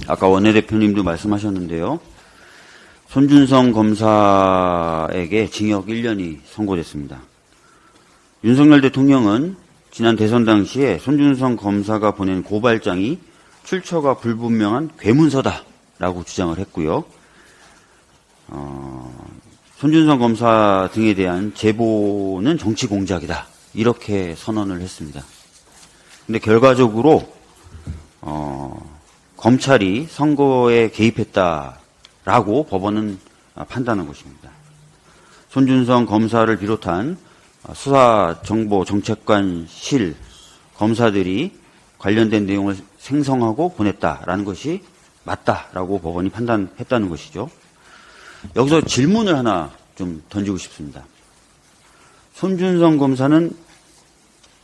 아까 원내대표님도 말씀하셨는데요. 손준성 검사에게 징역 1년이 선고됐습니다. 윤석열 대통령은 지난 대선 당시에 손준성 검사가 보낸 고발장이 출처가 불분명한 괴문서다라고 주장을 했고요. 손준성 검사 등에 대한 제보는 정치 공작이다, 이렇게 선언을 했습니다. 근데 결과적으로 검찰이 선거에 개입했다라고 법원은 판단한 것입니다. 손준성 검사를 비롯한 수사정보정책관실 검사들이 관련된 내용을 생성하고 보냈다라는 것이 맞다라고 법원이 판단했다는 것이죠. 여기서 질문을 하나 좀 던지고 싶습니다. 손준성 검사는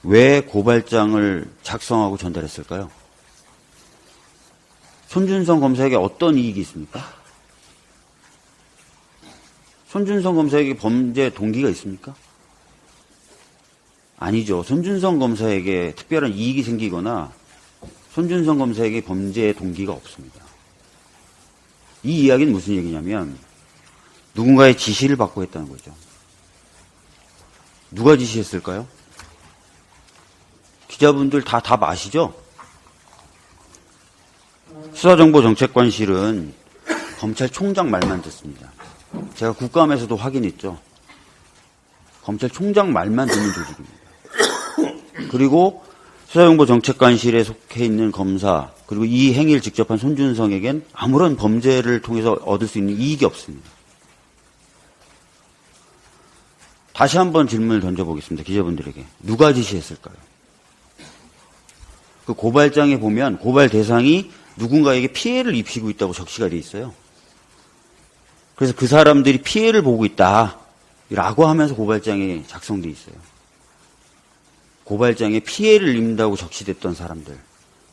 왜 고발장을 작성하고 전달했을까요? 손준성 검사에게 어떤 이익이 있습니까? 손준성 검사에게 범죄 동기가 있습니까? 아니죠. 손준성 검사에게 특별한 이익이 생기거나 손준성 검사에게 범죄 동기가 없습니다. 이 이야기는 무슨 얘기냐면 누군가의 지시를 받고 했다는 거죠. 누가 지시했을까요? 기자분들 다 답 아시죠? 수사정보정책관실은 검찰총장 말만 듣습니다. 제가 국감에서도 확인했죠. 검찰총장 말만 듣는 조직입니다. 그리고 수사정보정책관실에 속해 있는 검사, 그리고 이 행위를 직접 한 손준성에겐 아무런 범죄를 통해서 얻을 수 있는 이익이 없습니다. 다시 한번 질문을 던져보겠습니다. 기자분들에게. 누가 지시했을까요? 그 고발장에 보면 고발 대상이 누군가에게 피해를 입히고 있다고 적시가 되어 있어요. 그래서 그 사람들이 피해를 보고 있다라고 하면서 고발장에 작성되어 있어요. 고발장에 피해를 입는다고 적시됐던 사람들,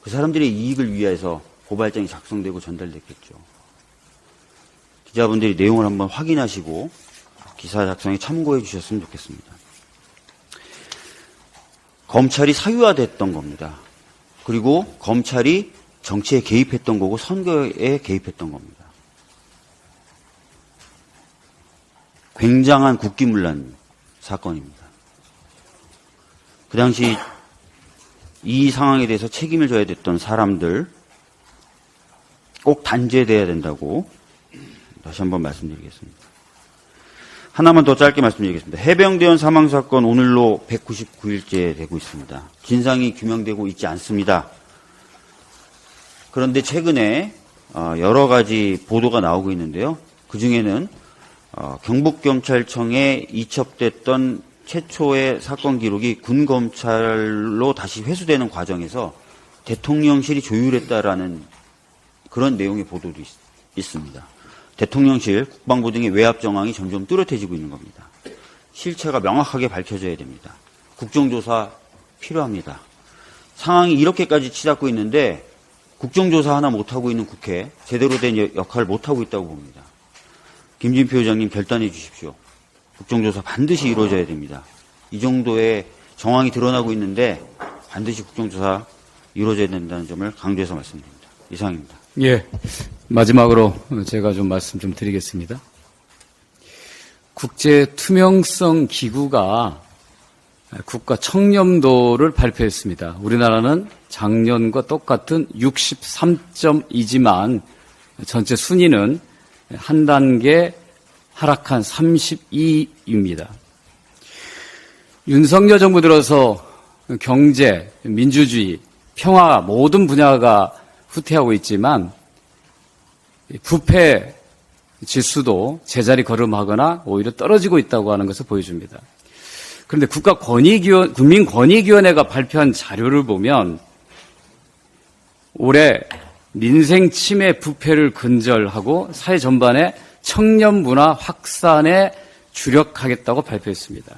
그 사람들의 이익을 위해서 고발장이 작성되고 전달됐겠죠. 기자분들이 내용을 한번 확인하시고 기사 작성에 참고해 주셨으면 좋겠습니다. 검찰이 사유화됐던 겁니다. 그리고 검찰이 정치에 개입했던 거고 선거에 개입했던 겁니다. 굉장한 국기문란 사건입니다. 그 당시 이 상황에 대해서 책임을 져야 됐던 사람들 꼭 단죄돼야 된다고 다시 한번 말씀드리겠습니다. 하나만 더 짧게 말씀드리겠습니다. 해병대원 사망사건 오늘로 199일째 되고 있습니다. 진상이 규명되고 있지 않습니다. 그런데 최근에 여러 가지 보도가 나오고 있는데요. 그중에는 경북경찰청에 이첩됐던 최초의 사건 기록이 군검찰로 다시 회수되는 과정에서 대통령실이 조율했다라는 그런 내용의 보도도 있습니다. 대통령실, 국방부 등의 외압 정황이 점점 뚜렷해지고 있는 겁니다. 실체가 명확하게 밝혀져야 됩니다. 국정조사 필요합니다. 상황이 이렇게까지 치닫고 있는데 국정조사 하나 못하고 있는 국회, 제대로 된 역할을 못하고 있다고 봅니다. 김진표 의장님 결단해 주십시오. 국정조사 반드시 이루어져야 됩니다. 이 정도의 정황이 드러나고 있는데 반드시 국정조사 이루어져야 된다는 점을 강조해서 말씀드립니다. 이상입니다. 예. 마지막으로 제가 좀 말씀 좀 드리겠습니다. 국제 투명성 기구가 국가 청렴도를 발표했습니다. 우리나라는 작년과 똑같은 63점이지만 전체 순위는 한 단계 하락한 32입니다. 윤석열 정부 들어서 경제, 민주주의, 평화 모든 분야가 후퇴하고 있지만 부패 지수도 제자리 걸음하거나 오히려 떨어지고 있다고 하는 것을 보여줍니다. 그런데 국민권익위원회가 발표한 자료를 보면 올해 민생 침해 부패를 근절하고 사회 전반에 청년 문화 확산에 주력하겠다고 발표했습니다.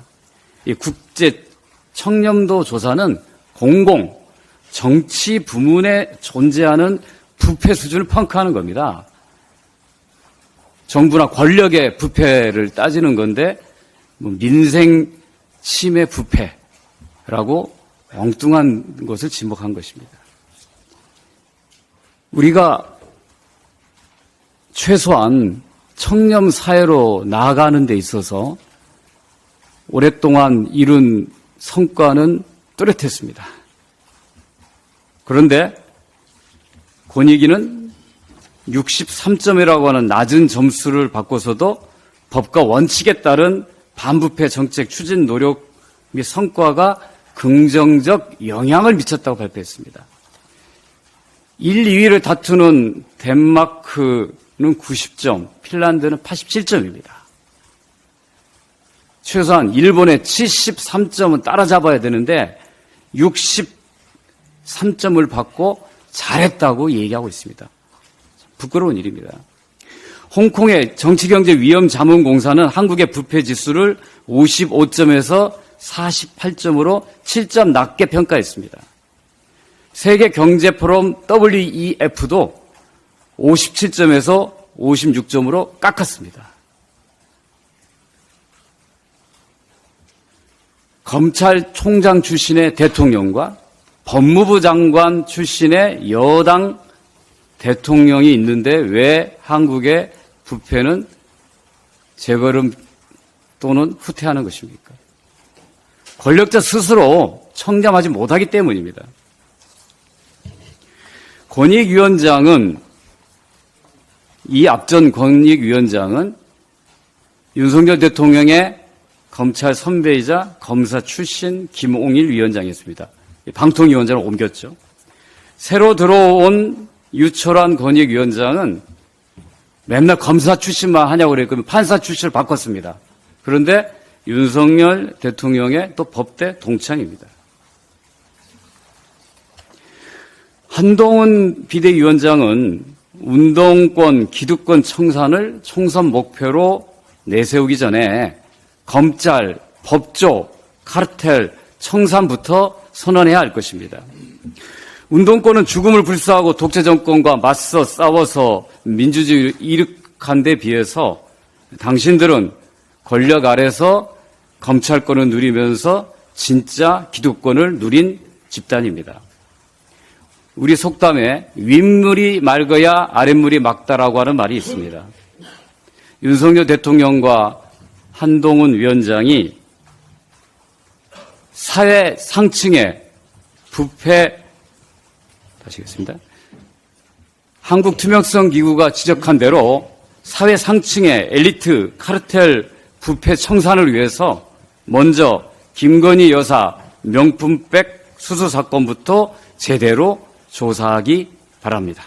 이 국제 청렴도 조사는 공공, 정치 부문에 존재하는 부패 수준을 평가하는 겁니다. 정부나 권력의 부패를 따지는 건데 민생 침해 부패라고 엉뚱한 것을 지목한 것입니다. 우리가 최소한 청렴 사회로 나아가는 데 있어서 오랫동안 이룬 성과는 뚜렷했습니다. 그런데 권익위는 63점이라고 하는 낮은 점수를 받고서도 법과 원칙에 따른 반부패 정책 추진 노력 및 성과가 긍정적 영향을 미쳤다고 발표했습니다. 1, 2위를 다투는 덴마크는 90점, 핀란드는 87점입니다. 최소한 일본의 73점은 따라잡아야 되는데 63점을 받고 잘했다고 얘기하고 있습니다. 부끄러운 일입니다. 홍콩의 정치경제위험자문공사는 한국의 부패지수를 55점에서 48점으로 7점 낮게 평가했습니다. 세계경제포럼 WEF도 57점에서 56점으로 깎았습니다. 검찰총장 출신의 대통령과 법무부 장관 출신의 여당 대통령이 있는데 왜 한국의 부패는 재걸음 또는 후퇴하는 것입니까? 권력자 스스로 청렴하지 못하기 때문입니다. 이 앞전 권익위원장은 윤석열 대통령의 검찰 선배이자 검사 출신 김홍일 위원장이었습니다. 방통위원장을 옮겼죠. 새로 들어온 유철환 권익위원장은 맨날 검사 출신만 하냐고 그랬거든요. 판사 출신을 바꿨습니다. 그런데 윤석열 대통령의 또 법대 동창입니다. 한동훈 비대위원장은 운동권, 기득권 청산을 총선 목표로 내세우기 전에 검찰, 법조, 카르텔, 청산부터 선언해야 할 것입니다. 운동권은 죽음을 불사하고 독재 정권과 맞서 싸워서 민주주의를 이룩한 데 비해서 당신들은 권력 아래서 검찰권을 누리면서 진짜 기득권을 누린 집단입니다. 우리 속담에 윗물이 맑아야 아랫물이 맑다라고 하는 말이 있습니다. 윤석열 대통령과 한동훈 위원장이 사회 상층의 부패, 다시겠습니다. 한국투명성기구가 지적한 대로 사회 상층의 엘리트 카르텔 부패 청산을 위해서 먼저 김건희 여사 명품백 수수 사건부터 제대로 조사하기 바랍니다.